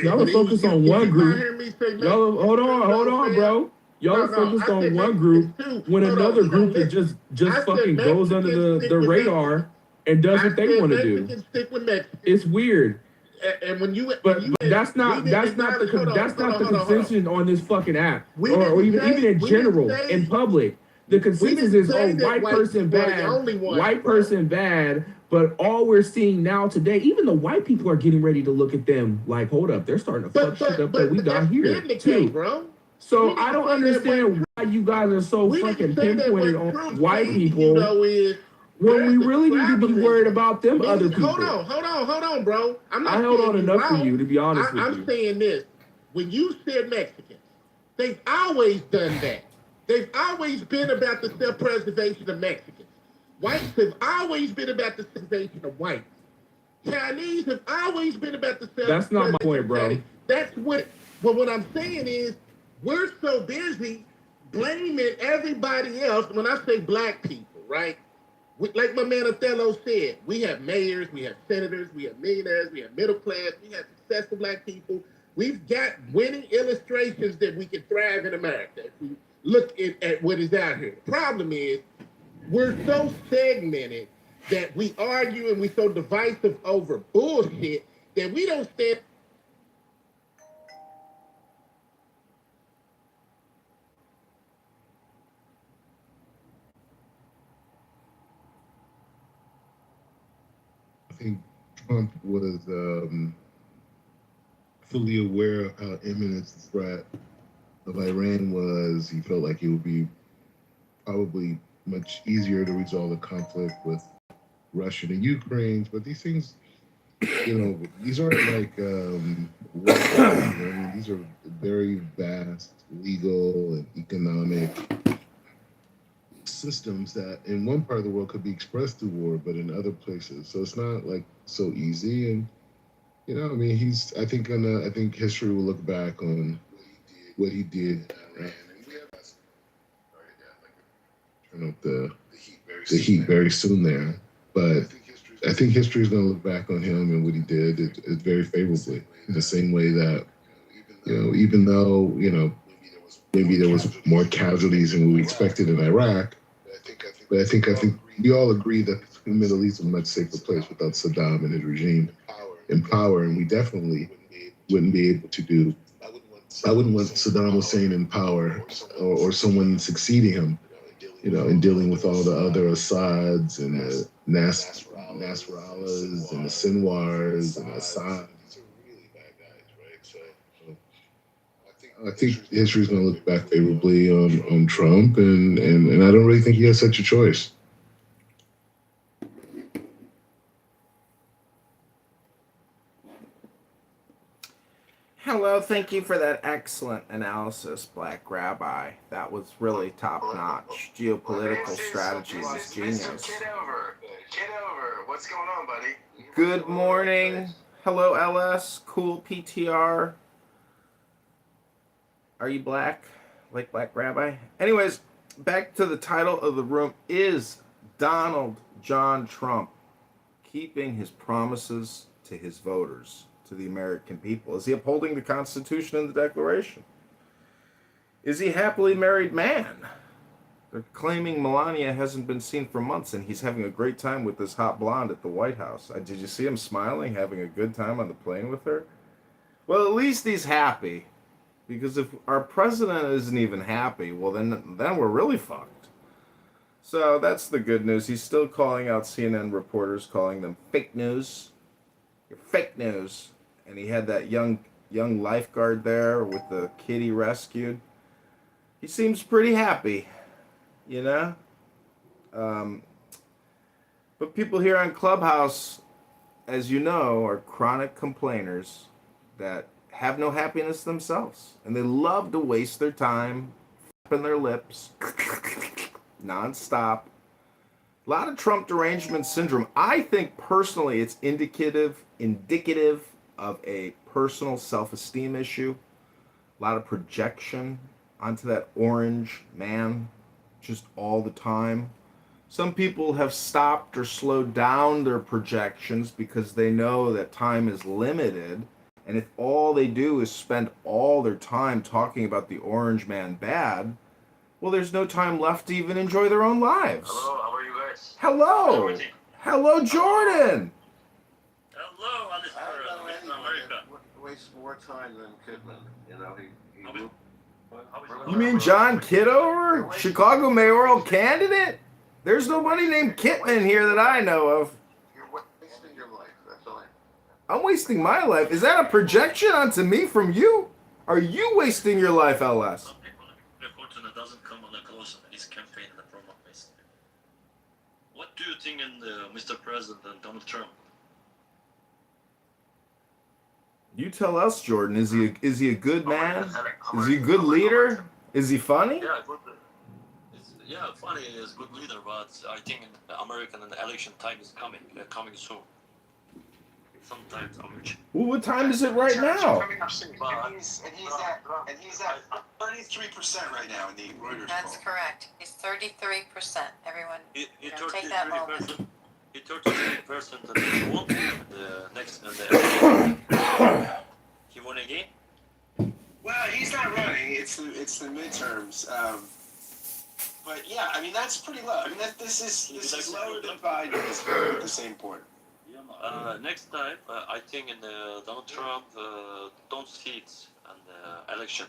Y'all are focused on one group. Y'all, hold on, bro. Y'all are No, focused I on said one group Mexicans too. when Hold on, another hold on, group that listen. just I said fucking goes under Mexicans the stick with Mexicans. radar and does I what they said want to do. Mexicans stick with Mexicans. It's weird. And when you But that's we not didn't that's not the acknowledge. Hold on, that's hold not on, the hold on, hold on. consensus on this fucking app, We or didn't even say in we didn't general say in public. The we consensus didn't is, say oh, that white white person people are the bad, only ones. white person bad. But all we're seeing now today, even the white people are getting ready to look at them like, hold up, they're starting to fuck shit up that we got here been the too. case, bro. So We I didn't don't say that understand why you guys are so we fucking didn't say that pinpointed what on Trump's white saying to you, people though, is when we there's a really need to be worried tribalism. about them other Meaning, people. hold on, bro. I'm not I held saying on you enough for wrong. you, to be honest with you. I'm saying this. When you said Mexicans, they've always done that. They've always been about the self-preservation of Mexicans. Whites have always been about the preservation of whites. Chinese have always been about the self-preservation. That's not my point, bro. Chinese. That's what. Well, what I'm saying is, we're so busy blaming everybody else. When I say black people, right? Like my man Othello said, we have mayors, we have senators, we have millionaires, we have middle class, we have successful black people. We've got winning illustrations that we can thrive in America if we look at what is out here. The problem is we're so segmented that we argue and we're so divisive over bullshit that we don't stand. I think Trump was fully aware of how imminent the threat of Iran was. He felt like it would be probably much easier to resolve the conflict with Russia and Ukraine. But these things, these aren't like war. I mean, these are very vast legal and economic systems that in one part of the world could be expressed through war, but in other places. So it's not like so easy. And I mean, I think history will look back on what he did. Turn up the heat very soon there, but I think history is going to look back on him and what he did it very favorably. In the same way that even though maybe there was more casualties than we expected in Iraq, but I think we all agree that the Middle East is a much safer place without Saddam and his regime in power, and we definitely wouldn't be able to do. I wouldn't want Saddam Hussein in power or someone succeeding him, in dealing with all the other Assads and the Nasrallahs and the Sinwars and Assad. I think history is going to look back favorably on Trump, and I don't really think he has such a choice. Hello, thank you for that excellent analysis, Black Rabbi. That was really top-notch. Geopolitical strategy is genius. Kitover, what's going on, buddy? Good morning. Hello, LS. Cool PTR. Are you black? Like Black Rabbi? Anyways, back to the title of the room. Is Donald John Trump keeping his promises to his voters, to the American people? Is he upholding the Constitution and the Declaration? Is he a happily married man? They're claiming Melania hasn't been seen for months, and he's having a great time with this hot blonde at the White House. Did you see him smiling, having a good time on the plane with her? Well, at least he's happy. Because if our president isn't even happy, well, then we're really fucked. So that's the good news. He's still calling out CNN reporters, calling them fake news. You're fake news. And he had that young lifeguard there with the kid he rescued. He seems pretty happy, But people here on Clubhouse, as you know, are chronic complainers that have no happiness themselves. And they love to waste their time flapping their lips nonstop. A lot of Trump derangement syndrome. I think personally it's indicative of a personal self-esteem issue. A lot of projection onto that orange man just all the time. Some people have stopped or slowed down their projections because they know that time is limited And if all they do is spend all their time talking about the orange man bad, well, there's no time left to even enjoy their own lives. Hello, how are you guys? Hello! Hello, Jordan! Hello, Alice I don't know Mr. anyone America. that wastes more time than Kidman. You know, You mean John Kitover? Chicago mayoral candidate? There's nobody named Kitman here that I know of. you're wasting your life. That's all. I'm wasting my life. Is that a projection onto me from you? Are you wasting your life, LS? Some people unfortunately doesn't come on the close of his campaign and the promo basically. What do you think in Mr. President and Donald Trump? You tell us, Jordan. Is he a good man? Is he a good leader? Is he funny? Yeah, good. Yeah, funny is good leader, but I think the American and the election time is coming soon. Sometimes Well, what time is it right now? Coming up soon. And he's at 33% right now in the Reuters That's poll. correct. He's 33%. Everyone, he take that moment. He 33% and he won the next and the he won again. Well, he's not running. It's the midterms. But yeah, I mean that's pretty low. I mean this is lower than Biden at the same point. Next time, I think in Donald Trump don't sit on the election.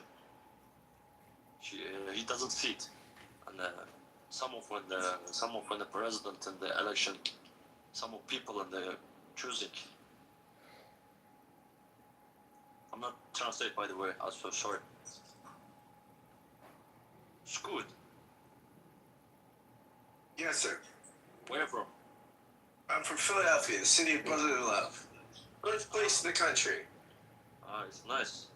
He doesn't sit, and some of when the president in the election, some of people in the choosing. I'm not translate by the way. I'm so sorry. It's good. Yes, sir. Where from? I'm from Philadelphia, the city of brotherly love. Birthplace in the country. It's nice.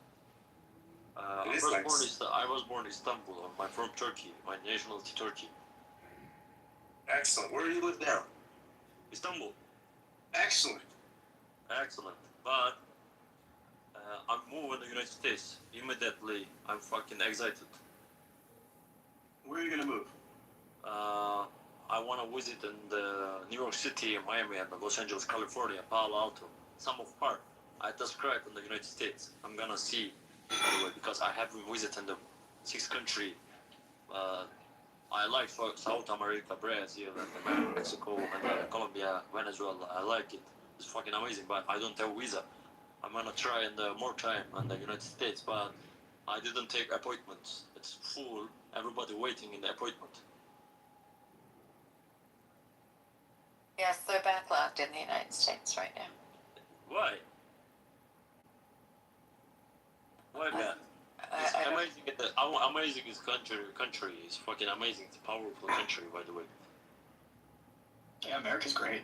It is nice. I was born in Istanbul. I'm from Turkey. My nationality Turkey. Excellent. Where do you live now? Istanbul. Excellent. Excellent. But I'm moving to the United States immediately. I'm fucking excited. Where are you gonna move? I want to visit in the New York City, Miami, and Los Angeles, California, Palo Alto, some of part. I described in the United States. I'm gonna see anyway because I haven't visited the 6th country. I like South America, Brazil, and Mexico, and Colombia, Venezuela. I like it. It's fucking amazing, but I don't have visa. I'm gonna try in the more time in the United States, but I didn't take appointments. It's full. Everybody waiting in the appointment. Yes, they're backlogged in the United States right now. Why? Why that? It's I don't, amazing. Amazing is country. It's fucking amazing. It's a powerful country, by the way. Yeah, America's great.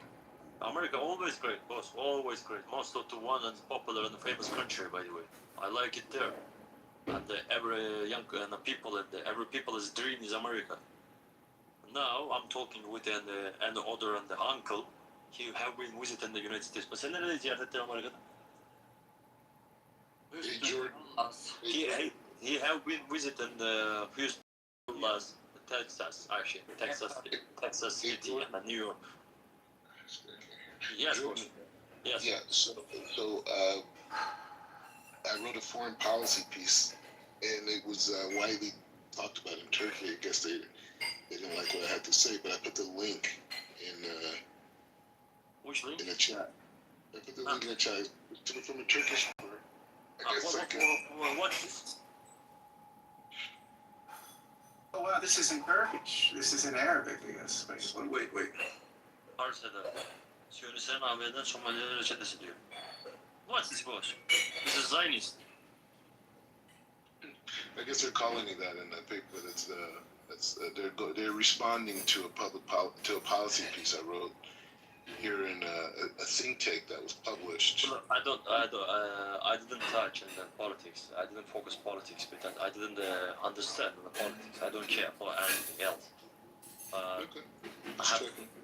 America always great, boss. Always great. Most of the one and popular and famous country, by the way. I like it there. And every young and the people and every people's dream is America. Now I'm talking with and the other and the uncle. He have been visiting the United States. But sen nerede ziyaret ettin Amerika'da? Hey, Jordan. He have been visiting the Houston, Texas, actually, Texas City and New York. Yes, Jordan. yes. Yeah. So I wrote a foreign policy piece, and it was widely talked about in Turkey. I guess they didn't like what I had to say, but I put the link in Which link? in the chat. I put the link in the chat. It took it from a Turkish paper. I guess What? Oh wow, this is in Turkish. This is in Arabic, I guess. Wait. Arsada. Söylesen AB'den Somali'de reçetesi diyor. What's this boss? This is Zionist. I guess they're calling me that in that paper. They're responding to a policy piece I wrote here in a think tank that was published. I didn't touch in the politics. I didn't focus politics because I didn't understand the politics. I don't care for anything else. Okay.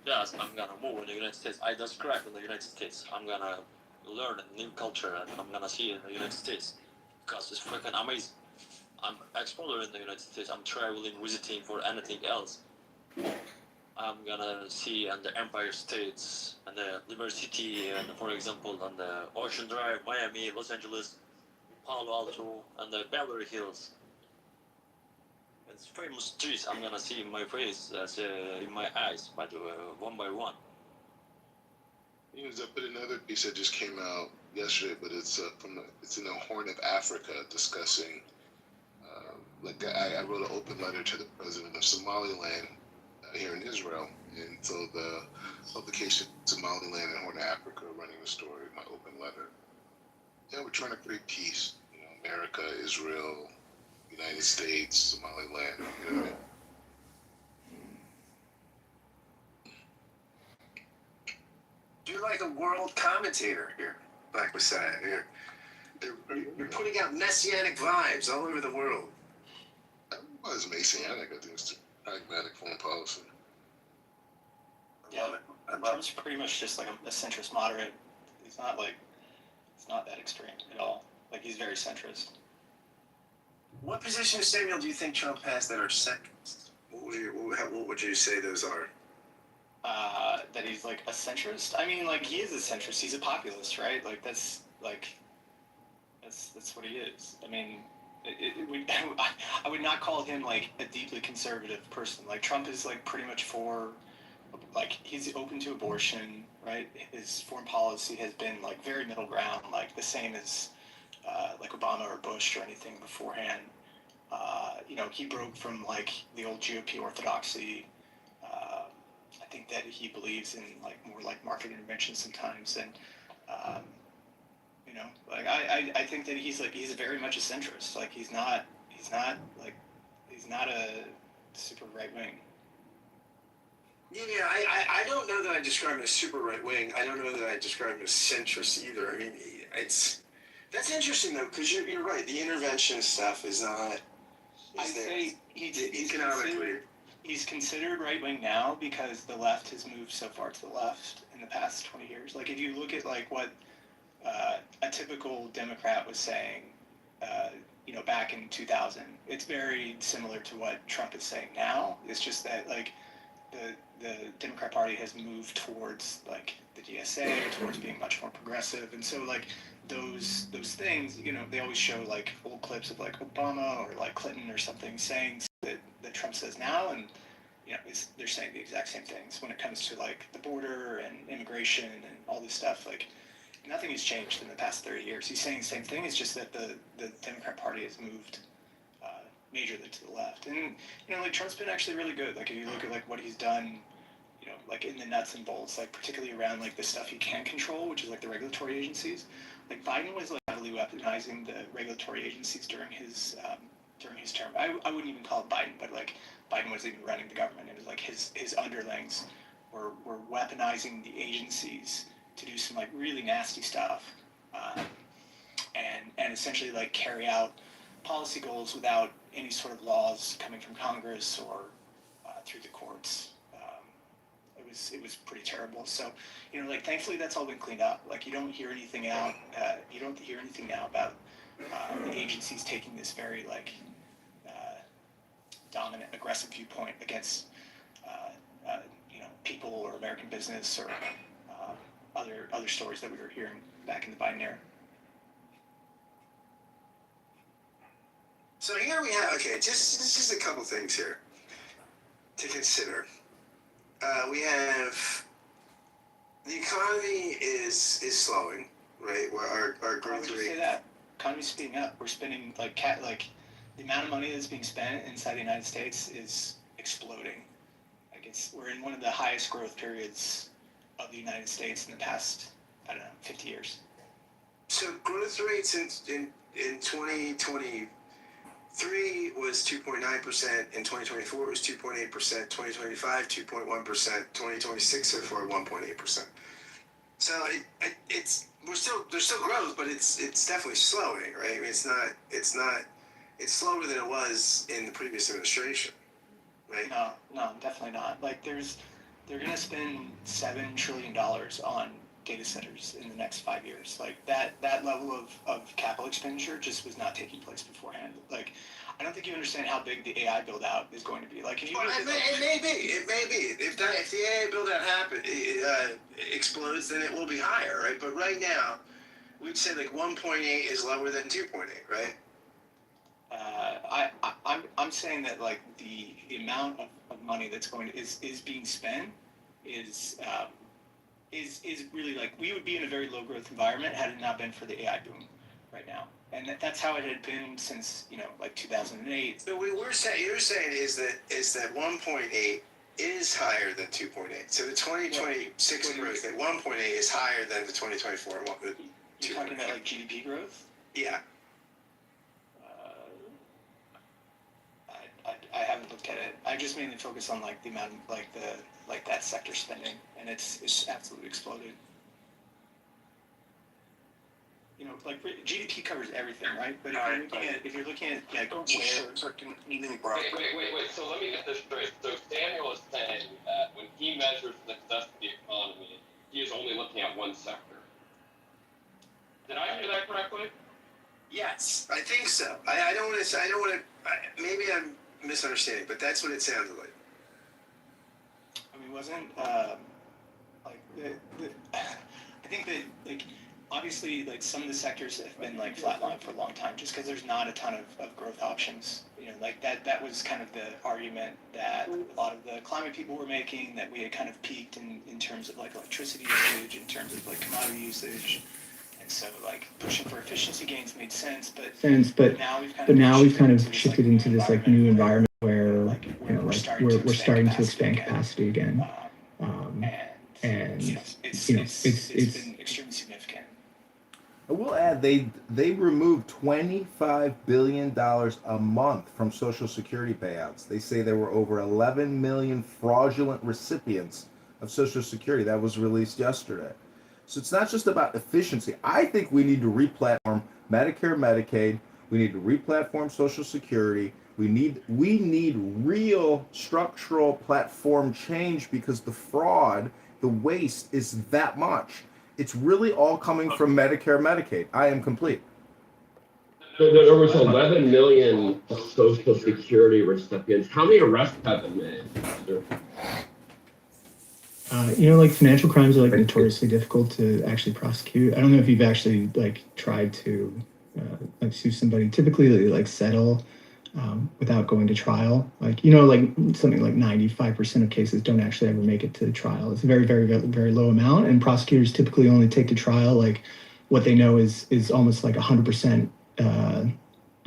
Yes, I'm gonna move in the United States. I describe in the United States. I'm gonna learn a new culture and I'm gonna see in the United States because it's freaking amazing. I'm explorer in the United States. I'm traveling, visiting for anything else. I'm gonna see on the Empire States and the Liberty City and, for example, on the Ocean Drive, Miami, Los Angeles, Palo Alto, and the Beverly Hills. It's famous streets I'm gonna see in my face, in my eyes, but one by one. You know, I put another piece that just came out yesterday, but it's it's in the Horn of Africa discussing. I wrote an open letter to the president of Somaliland here in Israel, and so the publication Somaliland and Horn of Africa are running the story. My open letter. Yeah, we're trying to create peace. You know, America, Israel, United States, Somaliland. You know what I mean? You're like a world commentator here, Black Messiah. You're putting out messianic vibes all over the world. Well, it's messianic. I think it's pragmatic foreign policy. I love it. I love Trump's pretty much just like a centrist moderate. He's not like, it's not that extreme at all. Like, he's very centrist. What positions, Samuel, do you think Trump has that are second? What would you say those are? That he's like a centrist. I mean, like, he is a centrist. He's a populist, right? Like, that's what he is. I mean, I would not call him like a deeply conservative person. Like, Trump is like pretty much for, like, he's open to abortion, right? His foreign policy has been like very middle ground, like the same as like Obama or Bush or anything beforehand. You know, he broke from like the old GOP orthodoxy. I think that he believes in like more like market intervention sometimes, and you know, like I think that he's very much a centrist. Like, he's not a super right wing. Yeah, I don't know that I describe him as super right wing. I don't know that I describe him as centrist either. I mean, that's interesting though, because you're right. The intervention stuff is not. I'd say economically. He's considered right wing now because the left has moved so far to the left in the past 20 years. Like, if you look at like what a typical Democrat was saying, you know, back in 2000, it's very similar to what Trump is saying now. It's just that like the Democrat Party has moved towards like the DSA, towards being much more progressive, and so like those things, you know, they always show like old clips of like Obama or like Clinton or something saying that Trump says now, and you know, they're saying the exact same things when it comes to like the border and immigration and all this stuff. Like, nothing has changed in the past 30 years. He's saying the same thing. It's just that the Democrat Party has moved majorly to the left. And you know, like, Trump's been actually really good. Like, if you look at like what he's done, you know, like in the nuts and bolts, like particularly around like the stuff he can control, which is like the regulatory agencies. Like, Biden was like heavily weaponizing the regulatory agencies during his term. I wouldn't even call it Biden, but like Biden was even running the government. It was like his underlings were weaponizing the agencies to do some like really nasty stuff, and essentially like carry out policy goals without any sort of laws coming from Congress or through the courts. It was pretty terrible. So, you know, like, thankfully that's all been cleaned up. Like, you don't hear anything out. You don't hear anything now about the agencies taking this very like dominant, aggressive viewpoint against you know, people or American business or other stories that we were hearing back in the Biden era. So here we have, okay, just a couple things here to consider. We have the economy is slowing, right? Where our growth rate. Say that economy's speeding up. We're spending like the amount of money that's being spent inside the United States is exploding. Like, we're in one of the highest growth periods of the United States in the past, I don't know, 50 years. So growth rates in 2023 was 2.9%, in 2024 was 2.8%, 2025 2.1%, 2026 so far 1.8%. So there's still growth, but it's definitely slowing, right? I mean, it's slower than it was in the previous administration, right? No, definitely not. Like, they're gonna spend $7 trillion on data centers in the next 5 years. Like that level of capital expenditure just was not taking place beforehand. Like, I don't think you understand how big the AI build out is going to be. Like, if you It may be. If the AI build out explodes, then it will be higher, right? But right now, we'd say like 1.8 is lower than 2.8, right? I'm saying that like the amount of money that's going to is being spent is really like, we would be in a very low growth environment had it not been for the AI boom right now, and that's how it had been since like 2008. So you're saying is that 1.8 is higher than 2.8. So the 2026 growth at 1.8 is higher than the 2024. You're talking about like GDP growth? Yeah. I haven't looked at it. I just mainly focus on like the amount of like that sector spending, and it's absolutely exploded. Like GDP covers everything, right? But if you're looking at like where. Wait. So let me get this straight. So Samuel is saying that when he measures the success of the economy, he is only looking at one sector. Did I hear that correctly? Yes, I think so. I don't want to. Maybe I'm misunderstanding, but that's what it sounded like. I mean, wasn't like I think that like obviously like some of the sectors have been like flatlined for a long time just because there's not a ton of growth options. Like that was kind of the argument that a lot of the climate people were making, that we had kind of peaked in terms of like electricity usage, in terms of like commodity usage. And so, like, pushing for efficiency gains made sense, but now we've kind of shifted into this like new environment where we're starting to expand capacity again, and it's been extremely significant. I will add they removed $25 billion a month from Social Security payouts. They say there were over 11 million fraudulent recipients of Social Security. That was released yesterday. So it's not just about efficiency. I think we need to replatform Medicare, Medicaid. We need to replatform Social Security. We need real structural platform change because the fraud, the waste is that much. It's really all coming from Medicare, Medicaid. I am complete. So there was 11 million Social Security recipients. How many arrests have been made? Like financial crimes are like notoriously difficult to actually prosecute. I don't know if you've actually like tried to like sue somebody. Typically they like settle without going to trial. Like something like 95% of cases don't actually ever make it to trial. It's a very, very, very, very low amount, and prosecutors typically only take to trial like what they know is almost like 100%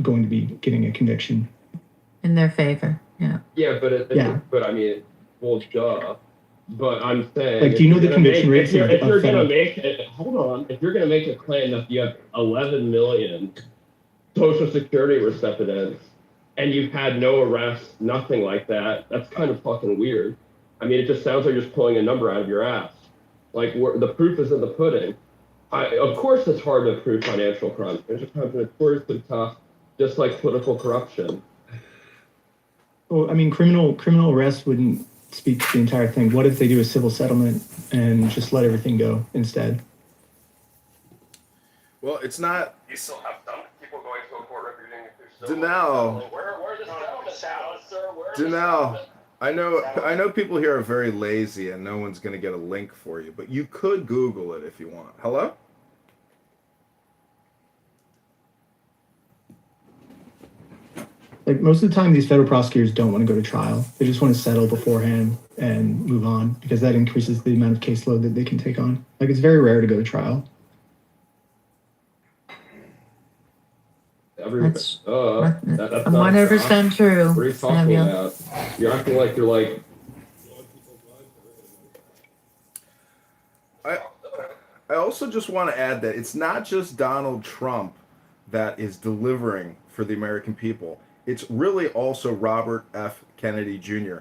going to be getting a conviction in their favor. Yeah. Yeah, but I mean, well, duh. But I'm saying, like, do you know the conviction rates? If you're gonna make a claim that you have 11 million Social Security recipients and you've had no arrests, nothing like that, that's kind of fucking weird. I mean, it just sounds like you're just pulling a number out of your ass. Like, the proof is in the pudding. Of course, it's hard to prove financial crimes. Financial crimes are notoriously tough, just like political corruption. Well, I mean, criminal arrest wouldn't speak to the entire thing. What if they do a civil settlement and just let everything go instead? Well, it's not. You still have some people going to a court reviewing if they're still. Danelle. Where the settlement, sir? Danelle, I know people here are very lazy and no one's going to get a link for you, but you could Google it if you want. Hello? Like, most of the time, these federal prosecutors don't want to go to trial. They just want to settle beforehand and move on because that increases the amount of caseload that they can take on. Like, it's very rare to go to trial. That's that's 100% true. What are you talking about? You're acting like you're like. I also just want to add that it's not just Donald Trump that is delivering for the American people. It's really also Robert F. Kennedy Jr.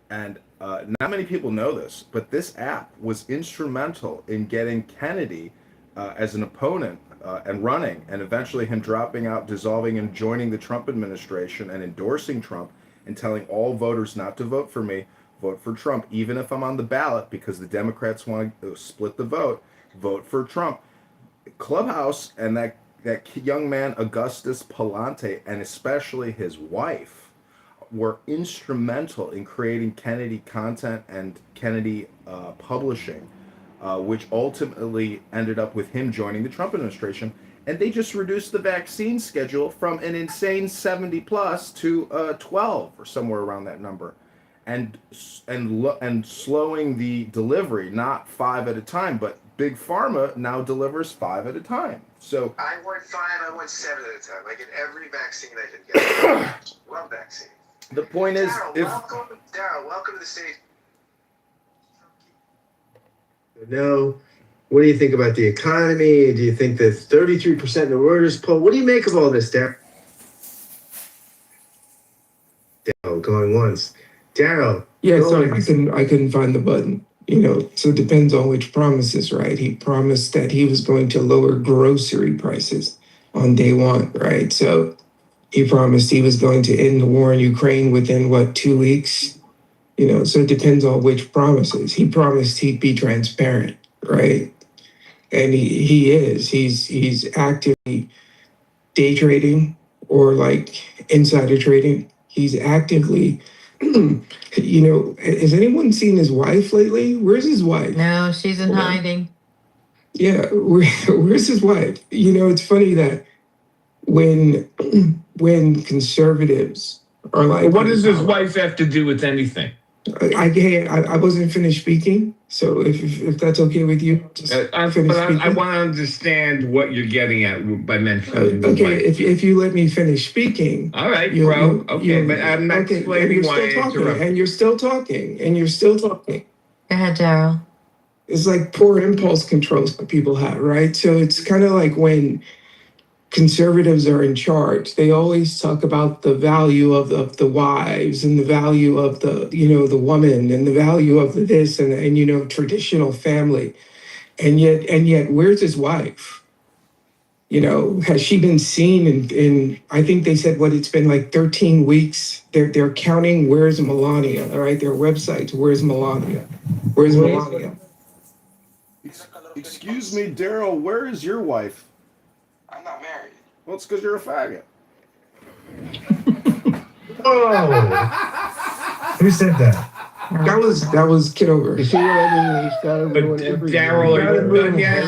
And not many people know this, but this app was instrumental in getting Kennedy as an opponent and running, and eventually him dropping out, dissolving, and joining the Trump administration and endorsing Trump and telling all voters not to vote for me, vote for Trump, even if I'm on the ballot, because the Democrats want to split the vote. vote for Trump. Clubhouse and that young man Augustus Palante, and especially his wife, were instrumental in creating Kennedy content and Kennedy publishing, which ultimately ended up with him joining the Trump administration. And they just reduced the vaccine schedule from an insane 70 plus to 12 or somewhere around that number, and slowing the delivery, not 5 at a time, but Big Pharma now delivers 5 at a time. So I want 5, I want 7 at a time. I get every vaccine I can get. Love vaccine. The point is, Daryl, welcome to the stage. No. What do you think about the economy? Do you think that 33% in the Reuters poll? What do you make of all this, Daryl? Daryl, going once. Daryl. Yeah, sorry, I couldn't find the button. So it depends on which promises, right? He promised that he was going to lower grocery prices on day one, right? So he promised he was going to end the war in Ukraine within 2 weeks? So it depends on which promises. He promised he'd be transparent, right? And he is. He's actively day trading or insider trading. He's actively, has anyone seen his wife lately? Where's his wife? No, she's in hiding. Yeah, where's his wife? It's funny that when conservatives are like, what does his wife have to do with anything? I wasn't finished speaking, so if that's okay with you, I want to understand what you're getting at by mentioning. Okay, if you let me finish speaking. All right, bro. But I'm not explaining why I interrupt. And you're still talking. Go ahead, Daryl. It's like poor impulse control that people have, right? So it's kind of like when conservatives are in charge, they always talk about the value of the wives and the value of the woman and the value of this and traditional family. And yet where's his wife? Has she been seen in I think they said it's been 13 weeks. They're counting where's Melania, all right? Their websites, where's Melania? Where's Melania? Excuse me, Daryl, where is your wife? I'm not married. Well, it's because you're a faggot. Oh. Who said that? That was Kitover. You see what I mean? He's got to ruin everything. Daryl, are you done yet?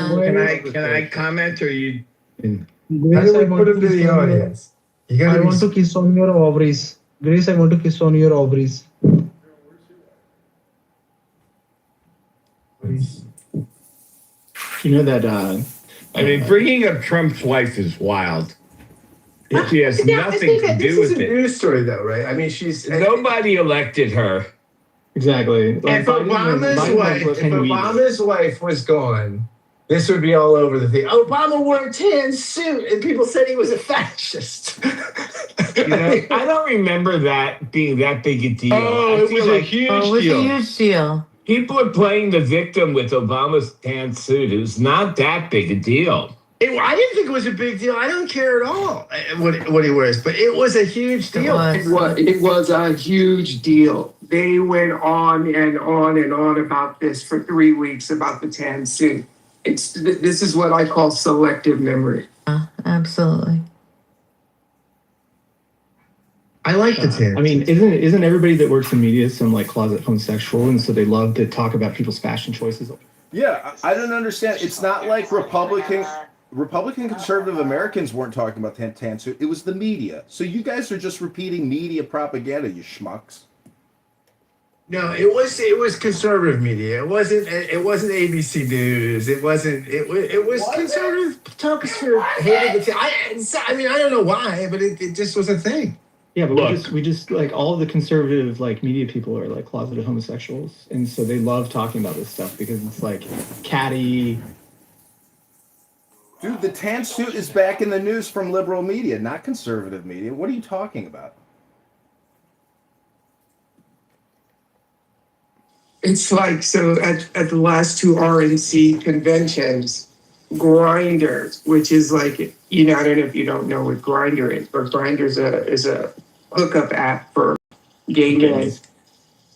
Can I comment or you? How do we put him to the audience? I want to kiss on your ovaries. Grace, I want to kiss on your ovaries. Bringing up Trump's wife is wild. She has nothing to do with it. This is a news story, though, right? She's nobody elected her. Exactly. If Obama's wife was gone, this would be all over the thing. Obama wore a tan suit, and people said he was a fascist. I don't remember that being that big a deal. It was a huge deal. People are playing the victim with Obama's tan suit. It was not that big a deal. I didn't think it was a big deal. I don't care at all what he wears, but it was a huge deal. It was a huge deal. They went on and on and on about this for 3 weeks about the tan suit. This is what I call selective memory. Absolutely. I like the tan. Isn't everybody that works in media some closet homosexual, and so they love to talk about people's fashion choices? Yeah, I don't understand. It's not like Republican conservative Americans weren't talking about the tan suit. It was the media. So you guys are just repeating media propaganda, you schmucks. No, it was conservative media. It wasn't ABC News. It was conservative talkers who hated the I don't know why, but it just was a thing. Yeah, but we just all of the conservative media people are closeted homosexuals, and so they love talking about this stuff because it's catty. Dude, the tan suit is back in the news from liberal media, not conservative media. What are you talking about? It's so at the last 2 RNC conventions, Grindr, which is I don't know if you don't know what Grindr is, but Grindr is a hookup app for gay men.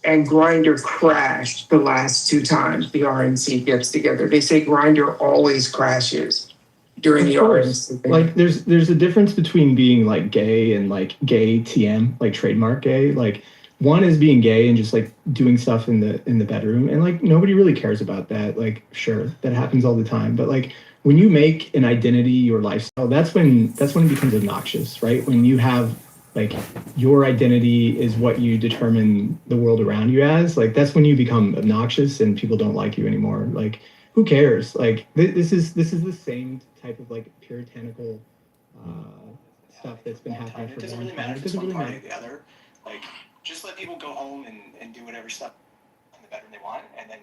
and Grindr crashed the last two times the RNC gets together. They say Grindr always crashes during the RNC thing. Like there's a difference between being like gay and like gay TM, like trademark gay. Like one is being gay and just like doing stuff in the bedroom, and like nobody really cares about that. Like sure, that happens all the time, but like when you make an identity your lifestyle, that's when it becomes obnoxious, right? When you have like your identity is what you determine the world around you as, like that's when you become obnoxious and people don't like you anymore. Like who cares? Like this is the same type of like puritanical stuff that's been happening for a long time. It doesn't really matter. The other, like just let people go home and do whatever stuff in the bedroom they want, and then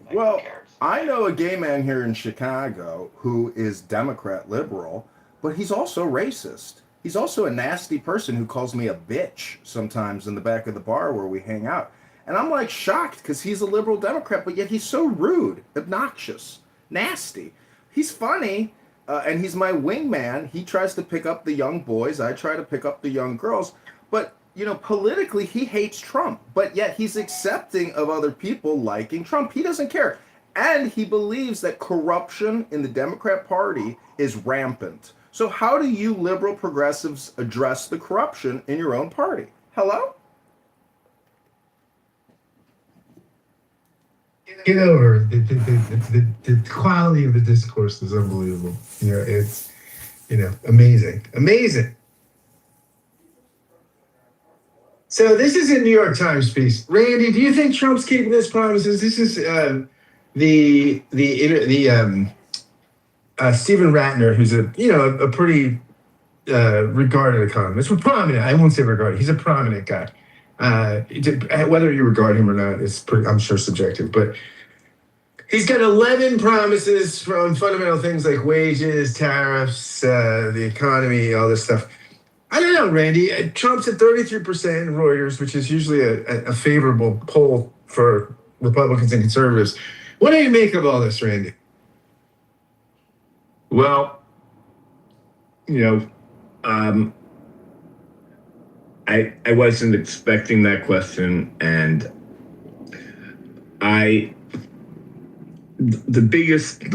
like, well, who cares? I know a gay man here in Chicago who is Democrat liberal, but he's also racist. He's also a nasty person who calls me a bitch sometimes in the back of the bar where we hang out. And I'm like shocked because he's a liberal Democrat, but yet he's so rude, obnoxious, nasty. He's funny, and he's my wingman. He tries to pick up the young boys. I try to pick up the young girls. But, politically, he hates Trump. But yet he's accepting of other people liking Trump. He doesn't care. And he believes that corruption in the Democrat Party is rampant. So how do you liberal progressives address the corruption in your own party? Hello? Kitover. The quality of the discourse is unbelievable. It's amazing. So this is a New York Times piece. Randy, do you think Trump's keeping his promises? This is Stephen Ratner, who's a pretty regarded economist. Well, prominent. I won't say regarded. He's a prominent guy. Whether you regard him or not is I'm sure subjective. But he's got 11 promises from fundamental things like wages, tariffs, the economy, all this stuff. I don't know, Randy. Trump's at 33% in Reuters, which is usually a favorable poll for Republicans and conservatives. What do you make of all this, Randy? Well, I wasn't expecting that question, and the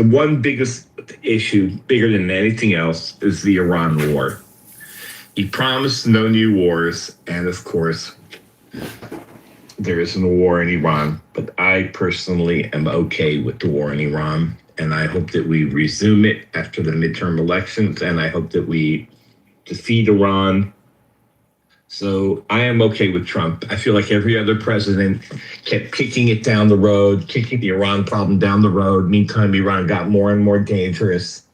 one biggest issue, bigger than anything else, is the Iran war. He promised no new wars, and of course, there isn't a war in Iran, but I personally am okay with the war in Iran, and I hope that we resume it after the midterm elections, and I hope that we defeat Iran. So I am okay with Trump. I feel like every other president kept kicking it down the road, kicking the Iran problem down the road. Meantime, Iran got more and more dangerous.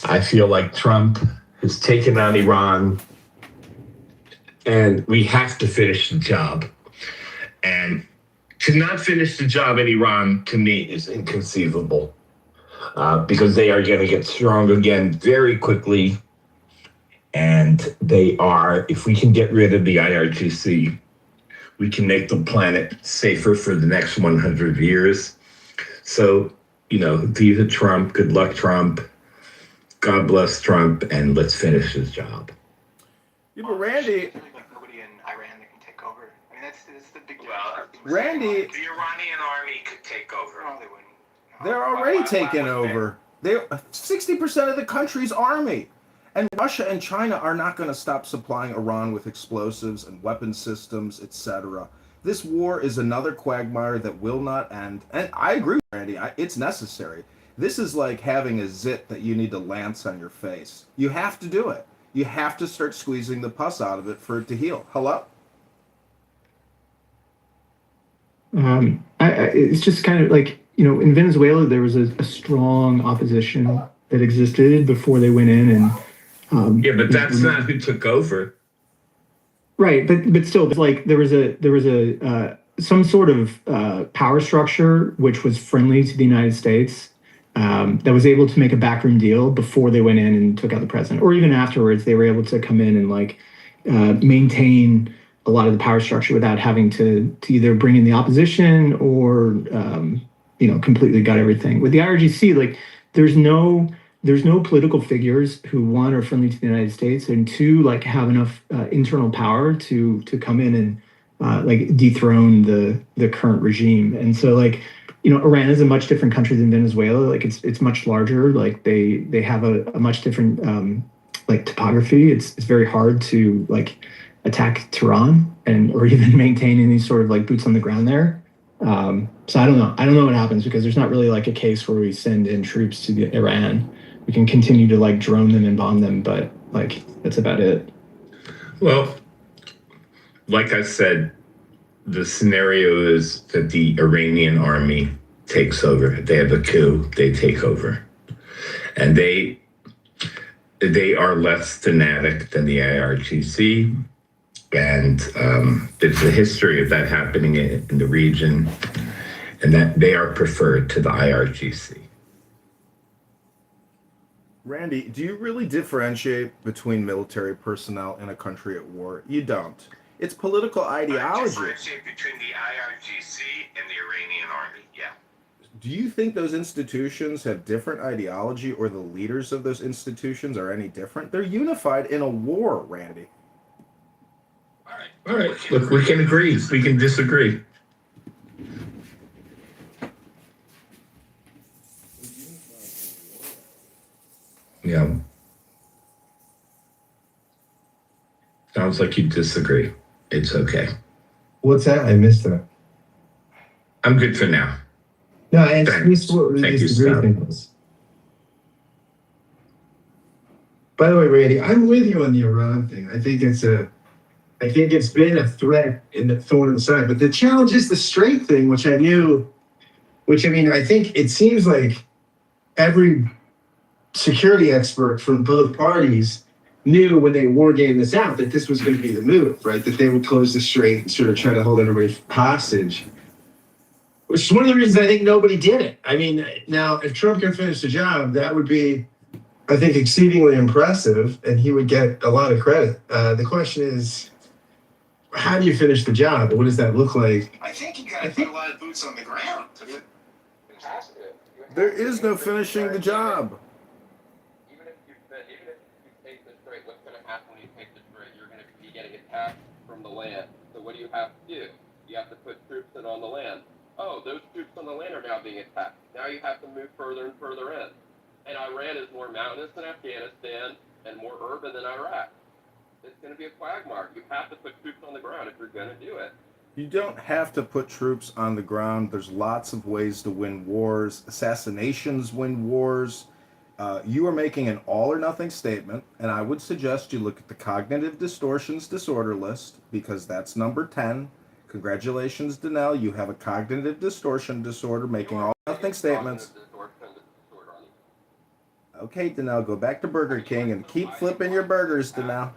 I feel like Trump has taken on Iran, and we have to finish the job. And to not finish the job in Iran, to me, is inconceivable, because they are going to get strong again very quickly. And they are, if we can get rid of the IRGC, we can make the planet safer for the next 100 years. So, viva Trump, good luck, Trump. God bless Trump, and let's finish his job. Yeah, but Randy, Like nobody in Iran that can take over. I mean, that's the big deal. The Randy, Iranian army could take over. No, they wouldn't. No. they're already taking over. They're 60% of the country's army. And Russia and China are not going to stop supplying Iran with explosives and weapon systems, etc. This war is another quagmire that will not end. And I agree with Randy. It's necessary. This is like having a zit that you need to lance on your face. You have to do it. You have to start squeezing the pus out of it for it to heal. Hello? It's just kind of like, in Venezuela, there was a strong opposition that existed before they went in and Yeah, but that's not who took over. Right, but still, like there was some sort of power structure which was friendly to the United States, that was able to make a backroom deal before they went in and took out the president, or even afterwards. They were able to come in and maintain a lot of the power structure without having to either bring in the opposition or completely gut everything. With the IRGC, there's no political figures who, one, are friendly to the United States, and two, have enough internal power to come in and like dethrone the current regime. And so like, Iran is a much different country than Venezuela. Like it's much larger. Like they have a much different like topography. It's very hard to like attack Tehran or even maintain any sort of like boots on the ground there. So I don't know. I don't know what happens because there's not really like a case where we send in troops to Iran. We can continue to like drone them and bomb them, but like that's about it. Well, like I said, the scenario is that the Iranian army takes over. They have a coup, they take over. And they are less fanatic than the IRGC. And there's a history of that happening in the region, and that they are preferred to the IRGC. Randy, do you really differentiate between military personnel in a country at war? You don't. It's political ideology. I differentiate between the IRGC and the Iranian army, yeah. Do you think those institutions have different ideology, or the leaders of those institutions are any different? They're unified in a war, Randy. All right. Look, we can agree. We can disagree. Yeah. Sounds like you disagree. It's okay. What's that? I missed that. I'm good for now. No, and what we disagree things. By the way, Randy, I'm with you on the Iran thing. I think it's been a threat in the thorn in the side. But the challenge is the straight thing, which I think it seems like every security expert from both parties knew when they war gamed this out that this was going to be the move, right? That they would close the strait and sort of try to hold everybody hostage. Which is one of the reasons I think nobody did it. I mean, now, if Trump can finish the job, that would be, I think, exceedingly impressive, and he would get a lot of credit. The question is, how do you finish the job? What does that look like? I think you got to put a lot of boots on the ground. There is no finishing the job. Even if you take the strait, what's going to happen when you take the strait? You're going to be getting attacked from the land. So what do you have to do? You have to put troops in on the land. Oh, those troops on the land are now being attacked. Now you have to move further and further in. And Iran is more mountainous than Afghanistan and more urban than Iraq. It's going to be a quagmire. You have to put troops on the ground if you're going to do it. You don't have to put troops on the ground. There's lots of ways to win wars. Assassinations win wars. You are making an all or nothing statement, and I would suggest you look at the cognitive distortions disorder list, because that's number 10. Congratulations, Danelle. You have a cognitive distortion disorder, making all or nothing statements. Okay, Danelle, go back to Burger King and keep flipping your burgers, Danelle.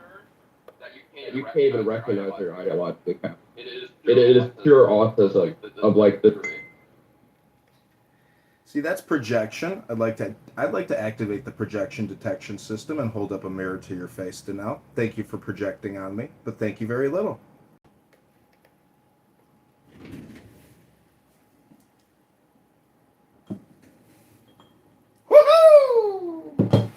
You can't even recognize your ideological cap. It is pure autism of like the. See, that's projection. I'd like to activate the projection detection system and hold up a mirror to your face, Danelle. Thank you for projecting on me, but thank you very little. Woohoo!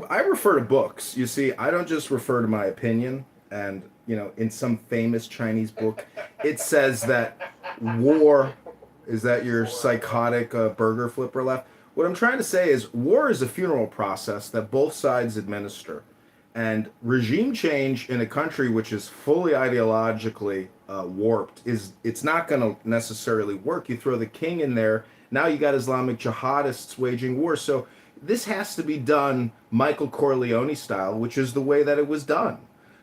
I refer to books. You see, I don't just refer to my opinion. And, in some famous Chinese book, it says that war, is that your psychotic burger flipper left? What I'm trying to say is war is a funeral process that both sides administer. And regime change in a country which is fully ideologically warped, it's not going to necessarily work. You throw the king in there, now you got Islamic jihadists waging war. So this has to be done Michael Corleone style, which is the way that it was done.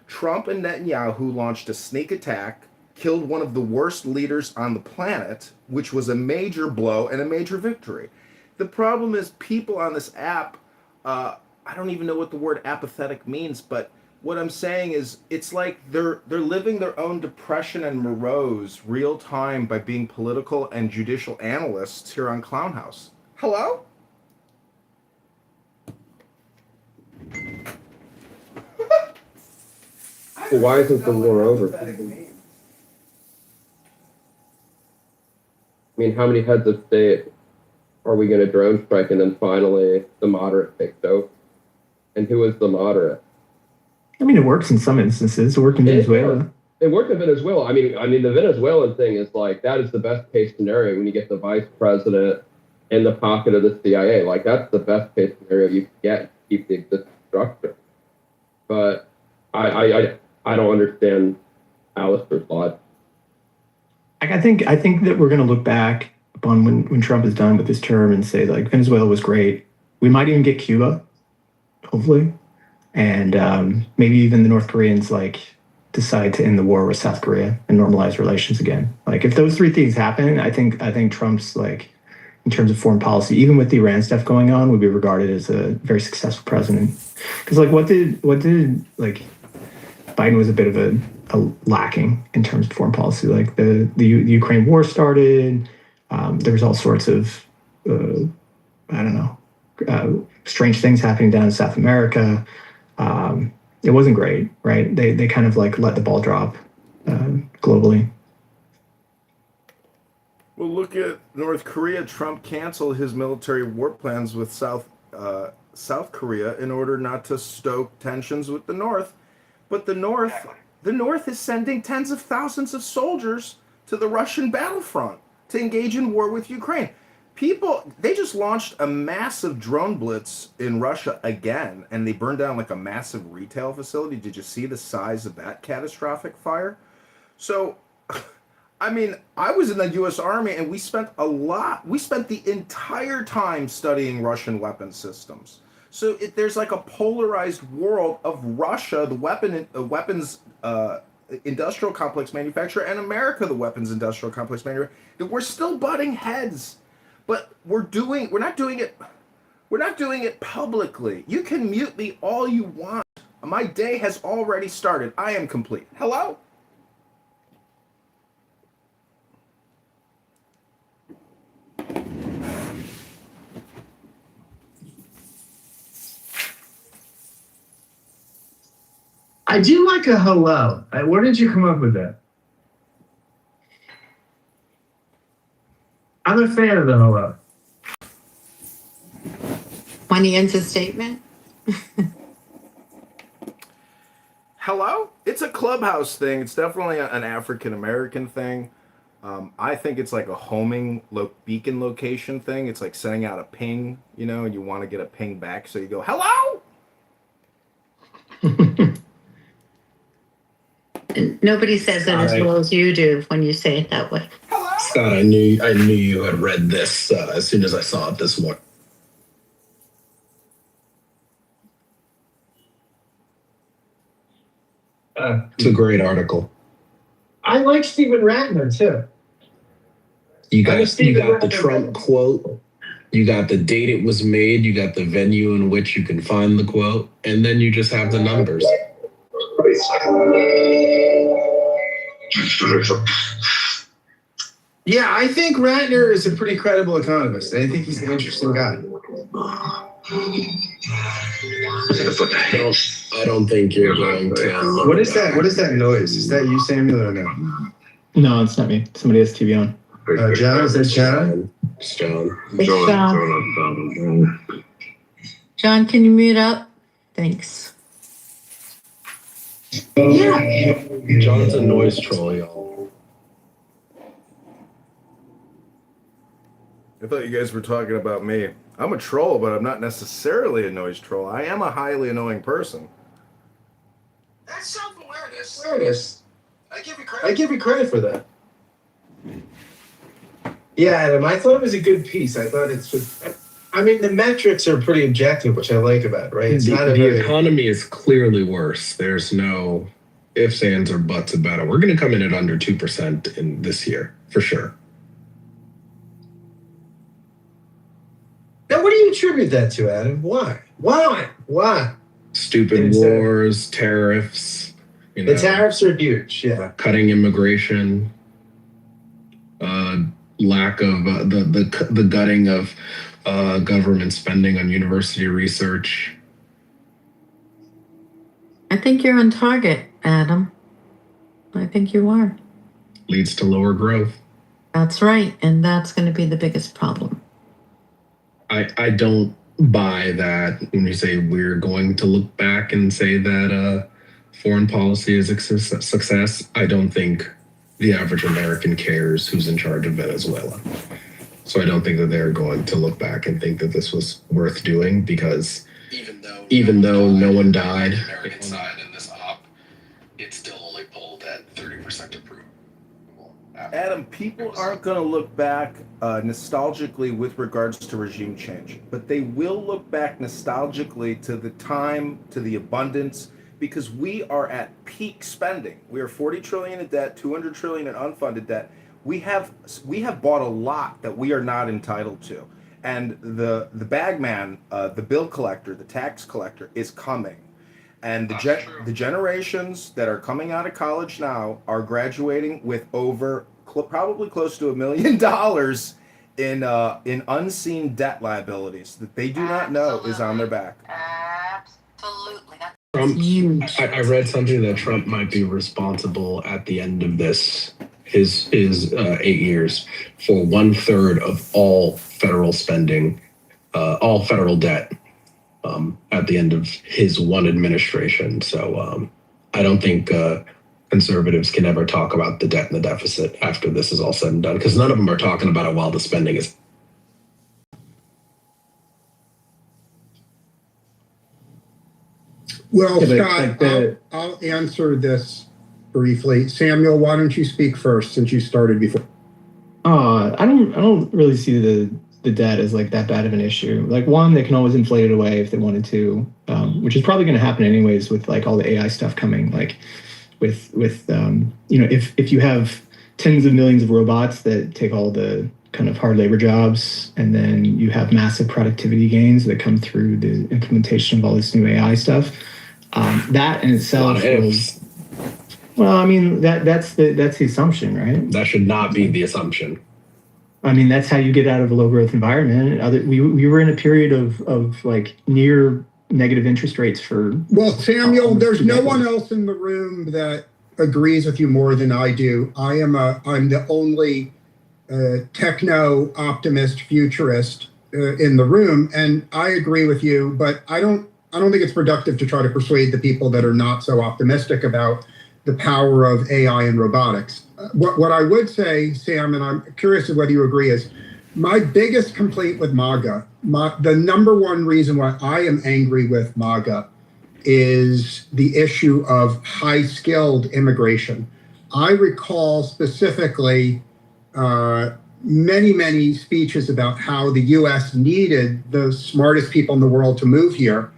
Trump and Netanyahu launched a sneak attack, killed one of the worst leaders on the planet, which was a major blow and a major victory. The problem is people on this app, I don't even know what the word apathetic means, but what I'm saying is it's like they're living their own depression and morose real time by being political and judicial analysts here on Clown House. Hello? Well, why isn't the war over? I mean, how many heads of state are we going to drone strike? And then finally, the moderate takes over. And who is the moderate? I mean, it works in some instances. It worked in Venezuela. It worked in Venezuela. I mean, the Venezuelan thing is like, that is the best case scenario when you get the vice president in the pocket of the CIA. Like, that's the best case scenario you can get to keep the existing structure. But I don't understand Alistair's logic. I think that we're going to look back upon when Trump is done with his term and say, like, Venezuela was great. We might even get Cuba, hopefully. And maybe even the North Koreans, like, decide to end the war with South Korea and normalize relations again. Like, if those three things happen, I think Trump's, like, in terms of foreign policy, even with the Iran stuff going on, would be regarded as a very successful president. Because, like, what did like, Biden was a bit of a lacking in terms of foreign policy. Like, the Ukraine war started. There was all sorts of strange things happening down in South America. It wasn't great, right? They kind of like let the ball drop globally. Well, look at North Korea. Trump canceled his military war plans with South Korea in order not to stoke tensions with the North. But the North is sending tens of thousands of soldiers to the Russian battlefront to engage in war with Ukraine. They just launched a massive drone blitz in Russia again, and they burned down like a massive retail facility. Did you see the size of that catastrophic fire? So, I mean, I was in the U.S. Army, and we spent the entire time studying Russian weapon systems. So there's like a polarized world of Russia, the weapons industrial complex manufacturer, and America, the weapons industrial complex manufacturer. We're still butting heads. But we're not doing it publicly. You can mute me all you want. My day has already started. I am complete. Hello? I do like a hello. Where did you come up with that? I'm a fan of the hello. When he ends a statement. Hello? It's a clubhouse thing. It's definitely an African American thing. I think it's like a homing beacon location thing. It's like sending out a ping, and you want to get a ping back, so you go, hello? Nobody says it as well as you do when you say it that way. Scott, I knew you had read this as soon as I saw it this morning. It's a great article. I like Stephen Ratner too. You got the Trump quote. You got the date it was made. You got the venue in which you can find the quote, and then you just have the numbers. Yeah, I think Ratner is a pretty credible economist. I think he's an interesting guy. I don't think you're going to. What is that? What is that noise? Is that you, Samuel, or no? No, it's not me. Somebody has TV on. John, is that John? It's John. It's John. John, can you mute up? Thanks. Yeah. John's a noise troll, y'all. I thought you guys were talking about me. I'm a troll, but I'm not necessarily a noise troll. I am a highly annoying person. That's self-awareness. I give you credit for that. Yeah, Adam, I thought it was a good piece. I thought the metrics are pretty objective, which I like about it, right? It's the economy is clearly worse. There's no ifs, ands, or buts about it. We're going to come in at under 2% in this year, for sure. Now, what do you attribute that to, Adam? Why? Stupid wars, tariffs. The tariffs are huge, yeah. Cutting immigration, lack of the gutting of government spending on university research. I think you're on target, Adam. I think you are. Leads to lower growth. That's right, and that's going to be the biggest problem. I don't buy that when you say we're going to look back and say that foreign policy is a success. I don't think the average American cares who's in charge of Venezuela. So I don't think that they're going to look back and think that this was worth doing, because even though no one died on the American side in this op, it still only polled at 30% approval. Adam, people aren't going to look back nostalgically with regards to regime change, but they will look back nostalgically to the time, to the abundance, because we are at peak spending. We are 40 trillion in debt, 200 trillion in unfunded debt. We have bought a lot that we are not entitled to, and the bagman, the bill collector, the tax collector is coming. And the generations that are coming out of college now are graduating with over probably close to $1 million in unseen debt liabilities that they do not know is on their back. Absolutely. Trump, I read something that Trump might be responsible at the end of his 8 years for 1/3 of all federal spending, all federal debt. At the end of his one administration. So I don't think conservatives can ever talk about the debt and the deficit after this is all said and done, because none of them are talking about it while the spending is. Well, Scott, I'll answer this briefly. Samuel, why don't you speak first, since you started before? I don't really see the debt as like that bad of an issue. Like, one, they can always inflate it away if they wanted to, which is probably going to happen anyways with like all the AI stuff coming. Like with if you have tens of millions of robots that take all the kind of hard labor jobs, and then you have massive productivity gains that come through the implementation of all this new AI stuff, that in itself was. Well, I mean that's the assumption, right? That should not be the assumption. I mean, that's how you get out of a low growth environment. We were in a period of like near negative interest rates for. Well, Samuel, there's no one else in the room that agrees with you more than I do. I'm the only techno optimist futurist in the room, and I agree with you. But I don't think it's productive to try to persuade the people that are not so optimistic about the power of AI and robotics. What I would say, Sam, and I'm curious of whether you agree, is my biggest complaint with MAGA, the number one reason why I am angry with MAGA, is the issue of high-skilled immigration. I recall specifically many speeches about how the U.S. needed the smartest people in the world to move here.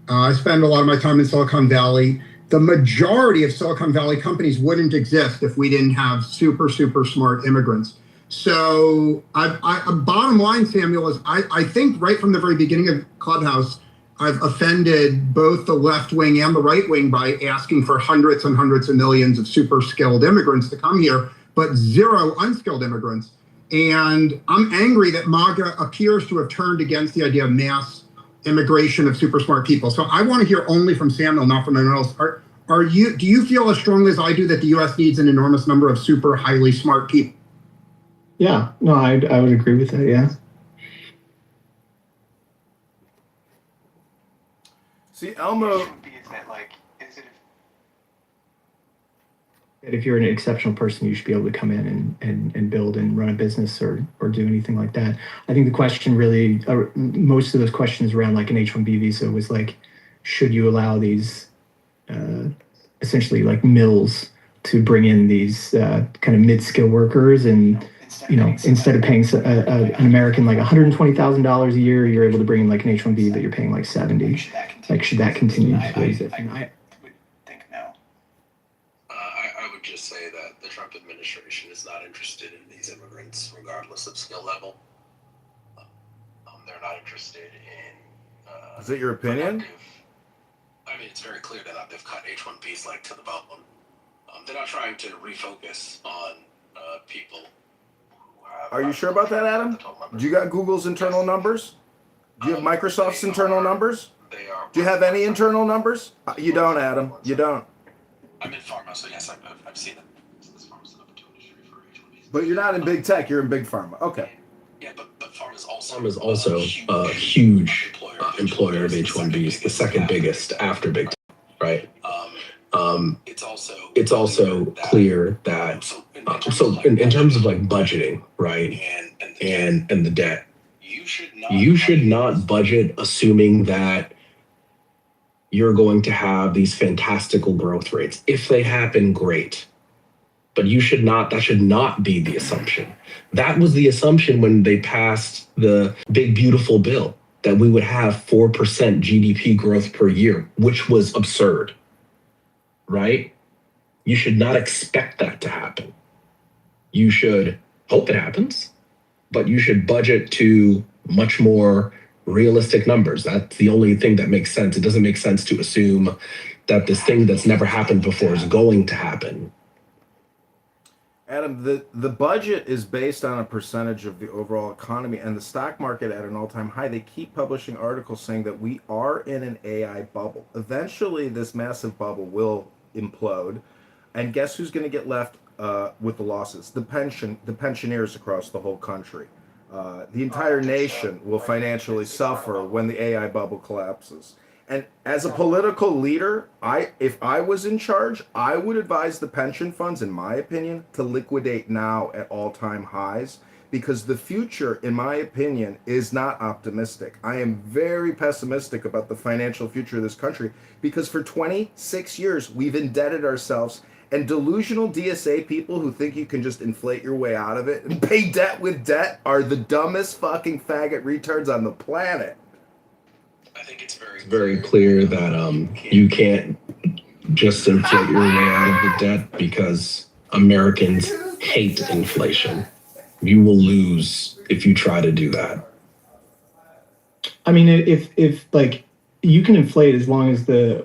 I spend a lot of my time in Silicon Valley. The majority of Silicon Valley companies wouldn't exist if we didn't have super smart immigrants. So bottom line, Samuel, is I think right from the very beginning of Clubhouse, I've offended both the left wing and the right wing by asking for hundreds and hundreds of millions of super skilled immigrants to come here, but zero unskilled immigrants. And I'm angry that MAGA appears to have turned against the idea of mass immigration of super smart people. So I want to hear only from Samuel, not from anyone else. Do you feel as strongly as I do that the U.S. needs an enormous number of super highly smart people? Yeah, no, I would agree with that. Yeah. See, Elmo. If you're an exceptional person, you should be able to come in and build and run a business or do anything like that. I think the question really, most of those questions around like an H-1B visa was like, should you allow these essentially like mills to bring in these kind of mid-skill workers, and instead of paying an American like $120,000 a year, you're able to bring in like an H-1B that you're paying like 70. Like, should that continue? I would just say that the Trump administration is not interested in these immigrants, regardless of skill level. They're not interested in. Is it your opinion? I mean, it's very clear that they've cut H-1Bs like to the bone. They're not trying to refocus on people who have. Are you sure about that, Adam? Do you got Google's internal numbers? Do you have Microsoft's internal numbers? Do you have any internal numbers? You don't, Adam. You don't. I'm in pharma, so yes, I've seen it. But you're not in big tech. You're in big pharma. Okay. Yeah, but pharma is also Guam is also a huge employer of H-1Bs, the second biggest after Big Tech, right? It's also clear that so in terms of like budgeting, right, and the debt, you should not budget assuming that you're going to have these fantastical growth rates. If they happen, great. But that should not be the assumption. That was the assumption when they passed the big, beautiful bill, that we would have 4% GDP growth per year, which was absurd, right? You should not expect that to happen. You should hope it happens, but you should budget to much more realistic numbers. That's the only thing that makes sense. It doesn't make sense to assume that this thing that's never happened before is going to happen. Adam, the budget is based on a percentage of the overall economy, and the stock market at an all-time high. They keep publishing articles saying that we are in an AI bubble. Eventually, this massive bubble will implode, and guess who's going to get left with the losses? The pensioners across the whole country. The entire nation will financially suffer when the AI bubble collapses. And as a political leader, if I was in charge, I would advise the pension funds, in my opinion, to liquidate now at all-time highs, because the future, in my opinion, is not optimistic. I am very pessimistic about the financial future of this country, because for 26 years, we've indebted ourselves, and delusional DSA people who think you can just inflate your way out of it and pay debt with debt are the dumbest fucking faggot retards on the planet. I think it's very clear that you can't just inflate your way out of the debt, because Americans hate inflation. You will lose if you try to do that. I mean, if like you can inflate as long as there's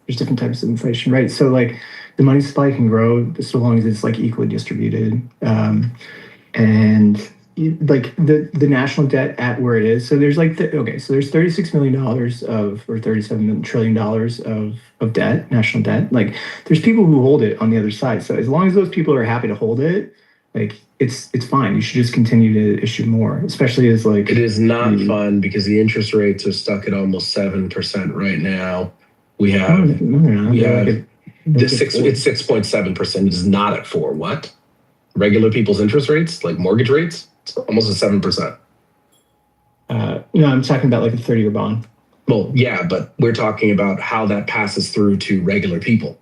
different types of inflation, right? So like the money supply can grow so long as it's like equally distributed, and like the national debt at where it is. So there's like so there's $36 million or $37 trillion of debt, national debt. Like there's people who hold it on the other side. So as long as those people are happy to hold it, like it's fine. You should just continue to issue more, especially as like it is not fun because the interest rates are stuck at almost 7% right now. We have it's 6.7%. It is not at 4%. What? Regular people's interest rates, like mortgage rates, it's almost at 7%. No, I'm talking about like a 30-year bond. Well, yeah, but we're talking about how that passes through to regular people.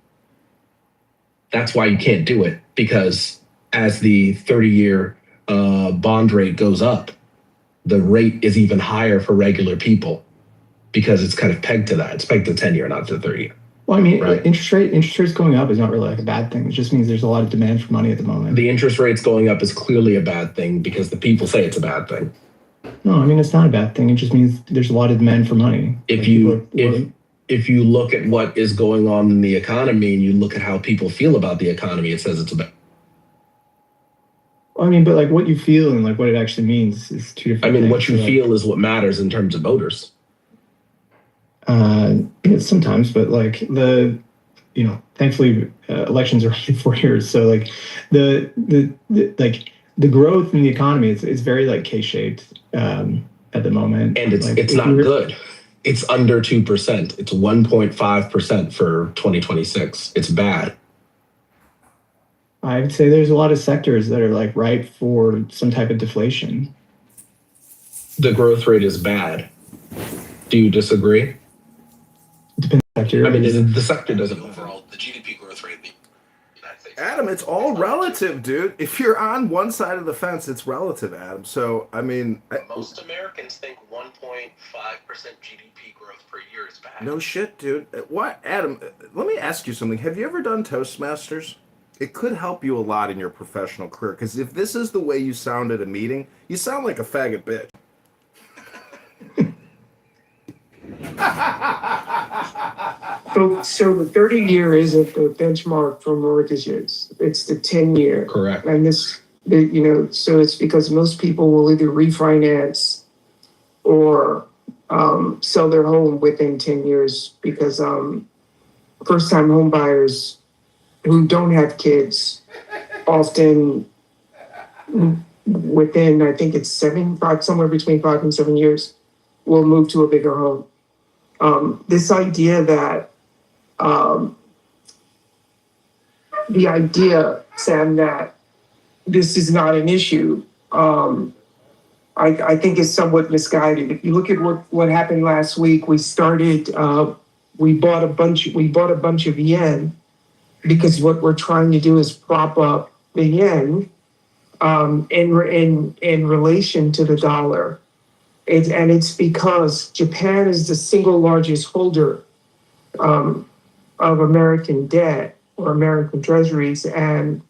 That's why you can't do it, because as the 30-year bond rate goes up, the rate is even higher for regular people because it's kind of pegged to that. It's pegged to 10-year, not to 30-year. Well, I mean, right. interest rates going up is not really like a bad thing. It just means there's a lot of demand for money at the moment. The interest rates going up is clearly a bad thing because the people say it's a bad thing. No, I mean, it's not a bad thing. It just means there's a lot of demand for money. If you look at what is going on in the economy and you look at how people feel about the economy, it says it's a bad. I mean, but like what you feel and like what it actually means is two different things. I mean, what you feel is what matters in terms of voters. Sometimes, but like thankfully elections are every 4 years. So like the growth in the economy, it's very like K-shaped at the moment. And it's not good. It's under 2%. It's 1.5% for 2026. It's bad. I would say there's a lot of sectors that are like ripe for some type of deflation. The growth rate is bad. Do you disagree? Depends on the sector. I mean, the sector doesn't overall. The GDP growth rate. Adam, it's all relative, dude. If you're on one side of the fence, it's relative, Adam. So, I mean... Most Americans think 1.5% GDP growth per year is bad. No shit, dude. What? Adam, let me ask you something. Have you ever done Toastmasters? It could help you a lot in your professional career, because if this is the way you sound at a meeting, you sound like a faggot bitch. So the 30-year isn't the benchmark for mortgages. It's the 10-year. Correct. And so it's because most people will either refinance or sell their home within 10 years because first-time home buyers who don't have kids often within, I think it's 5, somewhere between 5 and 7 years, will move to a bigger home. This idea that, the idea, Sam, that this is not an issue, I think is somewhat misguided. If you look at what happened last week, we bought a bunch of yen, because what we're trying to do is prop up the yen in relation to the dollar. It's because Japan is the single largest holder of American debt or American treasuries. And,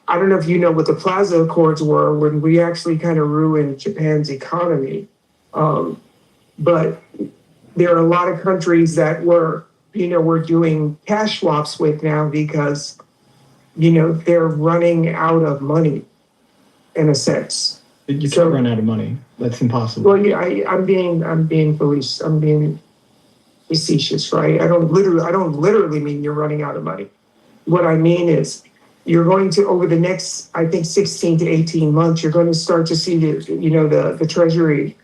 I don't know if you know what the Plaza Accords were, when we actually kind of ruined Japan's economy. But there are a lot of countries that we're doing cash swaps with now because, they're running out of money, in a sense. You can't run out of money. That's impossible. Well, yeah, I'm being facetious, right? I don't literally mean you're running out of money. What I mean is, you're going to, over the next, I think, 16 to 18 months, you're going to start to see the Treasury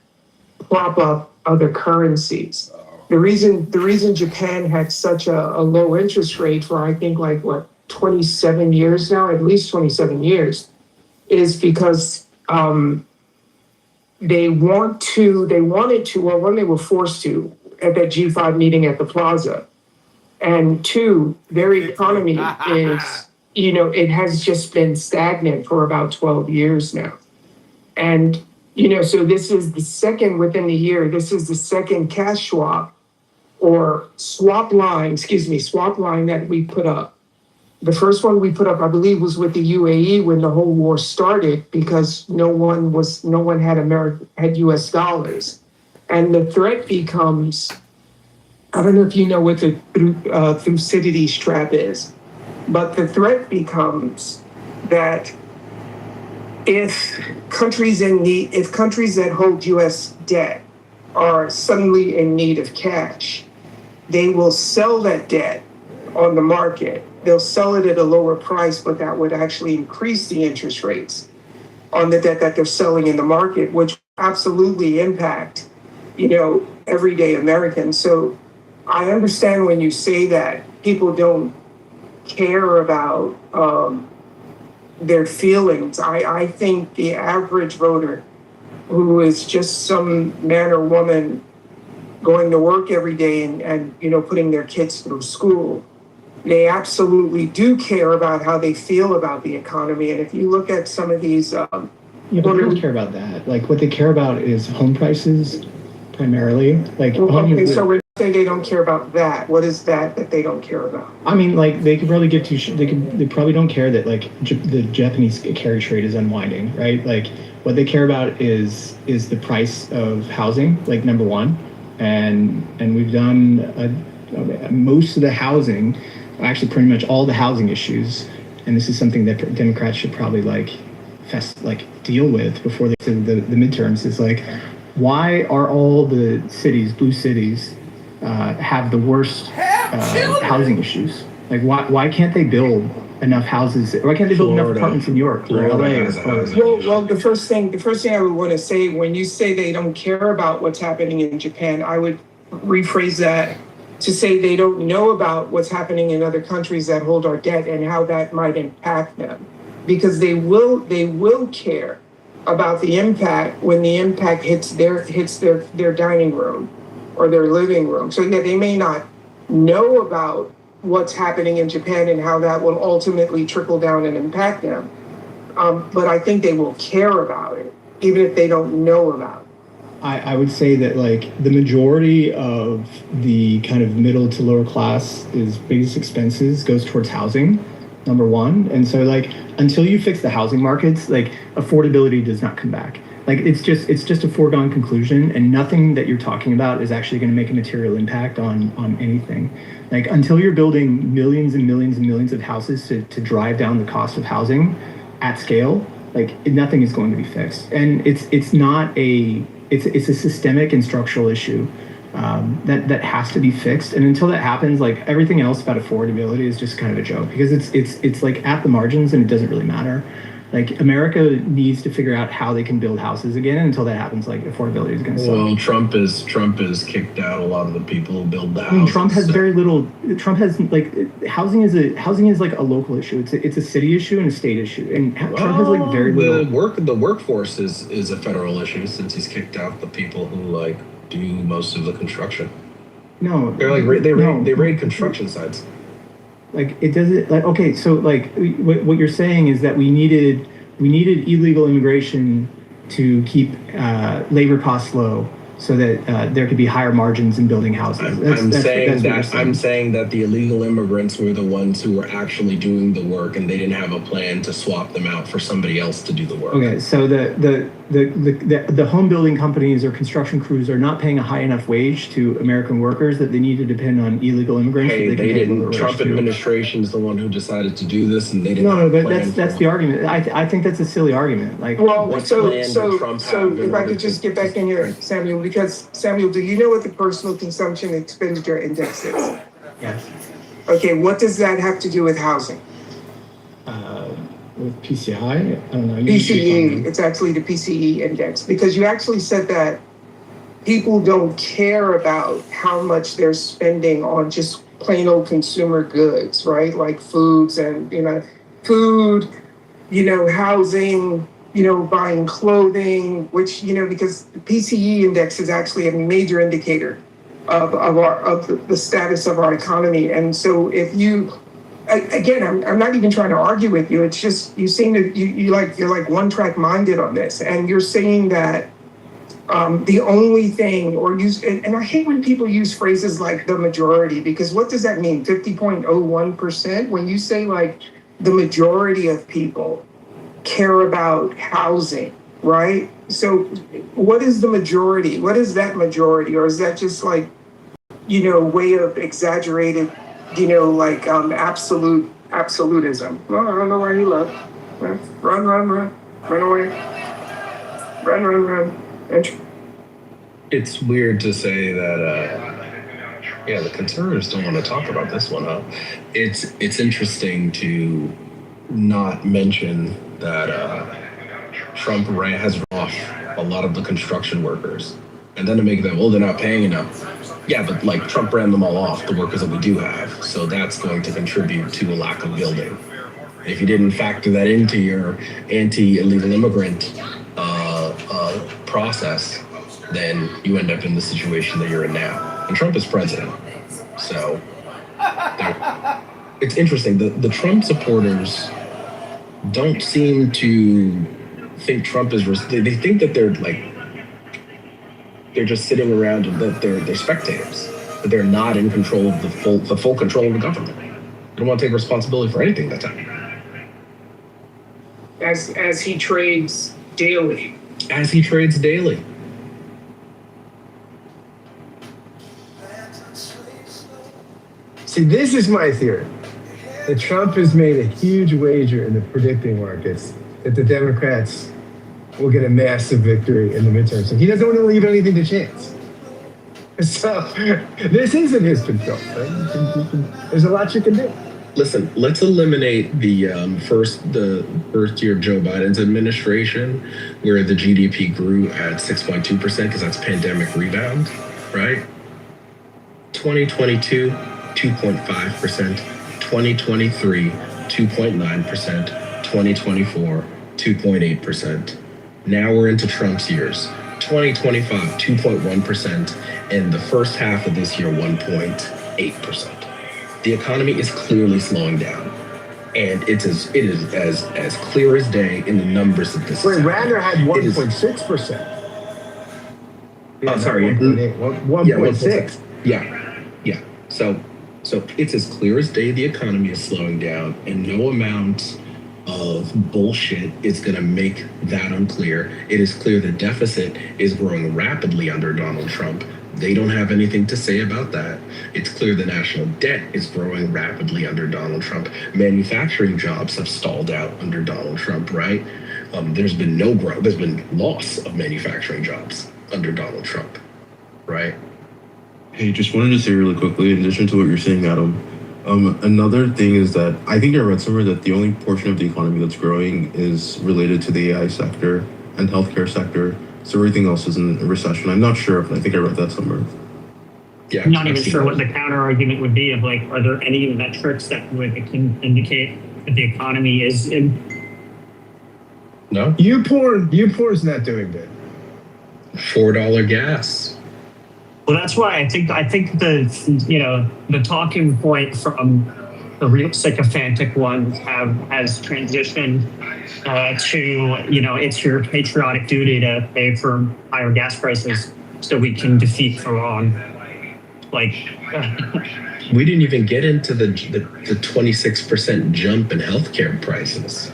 prop up other currencies. The reason Japan had such a low interest rate for, I think, 27 years now, at least 27 years, is because they wanted to, well, one, they were forced to at that G5 meeting at the Plaza. And two, their economy is, it has just been stagnant for about 12 years now. And, so this is the second within the year, this is the second cash swap or swap line that we put up. The first one we put up, I believe, was with the UAE when the whole war started, because no one had US dollars. And the threat becomes, I don't know if you know what the Thucydides trap is, but the threat becomes that if countries that hold US debt are suddenly in need of cash, they will sell that debt on the market. They'll sell it at a lower price, but that would actually increase the interest rates on the debt that they're selling in the market, which absolutely impact, everyday Americans. So I understand when you say that people don't care about their feelings. I think the average voter, who is just some man or woman going to work every day and putting their kids through school, they absolutely do care about how they feel about the economy. And if you look at some of these, but they don't care about that. What they care about is home prices, primarily. Okay, so we're saying they don't care about that. What is that they don't care about? I mean, they could probably get to. They probably don't care that the Japanese carry trade is unwinding, right? What they care about is the price of housing, number one, and we've done most of the housing. Actually, pretty much all the housing issues, and this is something that Democrats should probably deal with before they do the midterms. Is why are all the cities, blue cities, have the worst housing issues? Why can't they build enough houses? Why can't they build enough apartments in New York or LA? Well, the first thing I would want to say, when you say they don't care about what's happening in Japan, I would rephrase that to say they don't know about what's happening in other countries that hold our debt and how that might impact them, because they will care about the impact when the impact hits their dining room or their living room. So yeah, they may not know about what's happening in Japan and how that will ultimately trickle down and impact them, but I think they will care about it, even if they don't know about it. I would say that the majority of the kind of middle to lower class biggest expenses goes towards housing, number one. And so until you fix the housing markets, affordability does not come back. It's just a foregone conclusion, and nothing that you're talking about is actually going to make a material impact on anything. Until you're building millions and millions and millions of houses to drive down the cost of housing at scale, nothing is going to be fixed. And it's not it's a systemic and structural issue that has to be fixed. And until that happens, everything else about affordability is just kind of a joke, because it's at the margins and it doesn't really matter. Like America needs to figure out how they can build houses again. And until that happens, like affordability is going to suck. Well, Trump has kicked out a lot of the people who build the houses. I mean, Trump has very little. Trump has like housing is like a local issue. It's a city issue and a state issue. And Trump has like very little. The workforce is a federal issue since he's kicked out the people who like do most of the construction. No, they're like they raid construction sites. Like it doesn't like okay, so like what you're saying is that we needed illegal immigration to keep labor costs low, so that there could be higher margins in building houses. I'm saying that the illegal immigrants were the ones who were actually doing the work, and they didn't have a plan to swap them out for somebody else to do the work. Okay, so the home building companies or construction crews are not paying a high enough wage to American workers that they need to depend on illegal immigrants. Hey, they didn't. Trump administration is the one who decided to do this, and they didn't. No, but that's the argument. I think that's a silly argument. Like, well, so if I could just get back in here, Samuel, because Samuel, do you know what the personal consumption expenditure index is? Yes. Okay, what does that have to do with housing? With PCI, I don't know. PCE, it's actually the PCE index, because you actually said that people don't care about how much they're spending on just plain old consumer goods, right? Like foods and, housing, buying clothing, which, because the PCE index is actually a major indicator of the status of our economy. And so if you, again, I'm not even trying to argue with you. It's just you seem to you're like one track minded on this, and you're saying that the only thing and I hate when people use phrases like the majority, because what does that mean? 50.01%? When you say like the majority of people care about housing, right? So what is the majority? What is that majority? Or is that just like, way of exaggerated, absolutism? Well, I don't know where he left. Run away. Run. It's weird to say that, the conservatives don't want to talk about this one, huh? It's interesting to not mention that Trump has off a lot of the construction workers, and then to make them, they're not paying enough. Yeah, but like Trump ran them all off, the workers that we do have. So that's going to contribute to a lack of building. If you didn't factor that into your anti-illegal immigrant process, then you end up in the situation that you're in now. And Trump is president. So it's interesting. The Trump supporters don't seem to think Trump is, they think that they're just sitting around and that they're spectators, that they're not in control of the full control of the government. They don't want to take responsibility for anything that's happening. As he trades daily. See, this is my theory. That Trump has made a huge wager in the predicting markets that the Democrats will get a massive victory in the midterms. So he doesn't want to leave anything to chance. So this isn't his control. Right? There's a lot you can do. Listen, let's eliminate the first year of Joe Biden's administration, where the GDP grew at 6.2% because that's pandemic rebound, right? 2022, 2.5%. 2023, 2.9%. 2024, 2.8%. Now we're into Trump's years. 2025, 2.1%, and the first half of this year, 1.8%. The economy is clearly slowing down, and it is as clear as day in the numbers of this. Wait, Radner had 1.6%. Oh, sorry, 1.6. Yeah. So it's as clear as day the economy is slowing down, and no amount of bullshit is going to make that unclear. It is clear the deficit is growing rapidly under Donald Trump. They don't have anything to say about that. It's clear the national debt is growing rapidly under Donald Trump. Manufacturing jobs have stalled out under Donald Trump, right? There's been no growth. There's been loss of manufacturing jobs under Donald Trump, right? Hey, just wanted to say really quickly, in addition to what you're saying, Adam, Another thing is that I think I read somewhere that the only portion of the economy that's growing is related to the AI sector and healthcare sector. So everything else is in a recession. I'm not sure, but I think I read that somewhere. Yeah, I'm not even sure what the counter argument would be of like, are there any metrics that would indicate that the economy is in? No. Uporn's not doing good. $4 gas. Well, that's why I think the talking point from the real sycophantic ones has transitioned to it's your patriotic duty to pay for higher gas prices so we can defeat the wrong. Like we didn't even get into the 26% jump in healthcare prices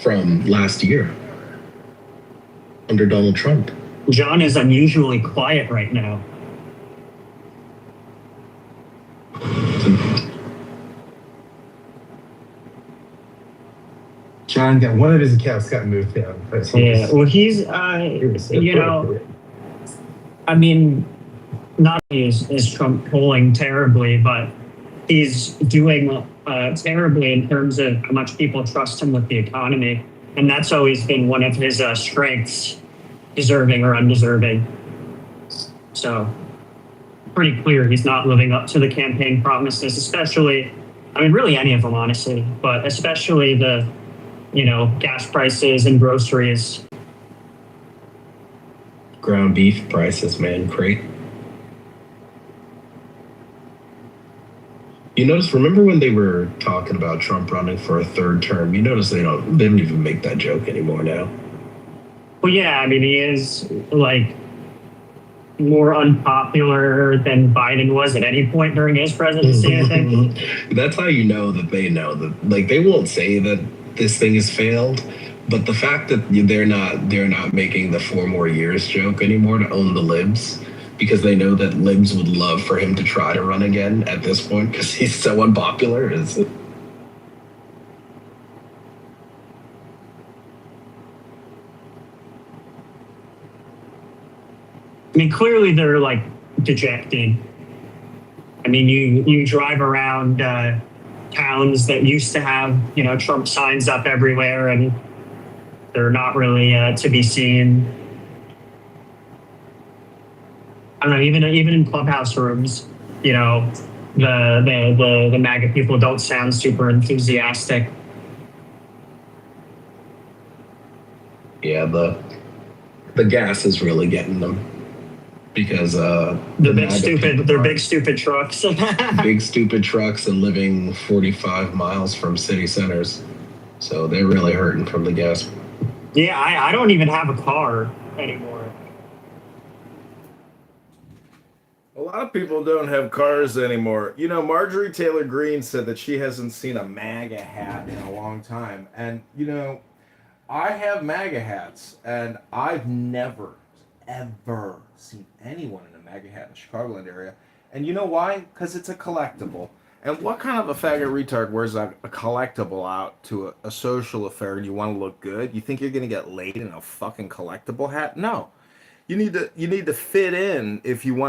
from last year under Donald Trump. John is unusually quiet right now. John got one of his accounts got moved down. Yeah, well, he's I mean, not only is Trump polling terribly, but he's doing terribly in terms of how much people trust him with the economy, and that's always been one of his strengths. Deserving or undeserving. So pretty clear he's not living up to the campaign promises, especially, I mean, really any of them, honestly, but especially the, gas prices and groceries. Ground beef prices, man, great. You notice, remember when they were talking about Trump running for a third term? You notice they don't even make that joke anymore now. Well, yeah, I mean, he is like more unpopular than Biden was at any point during his presidency, I think. That's how you know that they know that, like, they won't say that this thing has failed, but the fact that they're not making the 4 more years joke anymore to own the libs, because they know that libs would love for him to try to run again at this point because he's so unpopular. I mean, clearly they're like dejected. I mean, you drive around towns that used to have, Trump signs up everywhere, and they're not really to be seen. I don't know, even in clubhouse rooms, the MAGA people don't sound super enthusiastic. Yeah, the gas is really getting them. Because they're big stupid trucks. Big stupid trucks and living 45 miles from city centers. So they're really hurting from the gas. Yeah, I don't even have a car anymore. A lot of people don't have cars anymore. Marjorie Taylor Greene said that she hasn't seen a MAGA hat in a long time. And, I have MAGA hats, and I've never, ever seen anyone in a MAGA hat in the Chicagoland area. And you know why? Because it's a collectible. And what kind of a faggot retard wears a collectible out to a social affair and you want to look good? You think you're going to get laid in a fucking collectible hat? No. You need to fit in if you want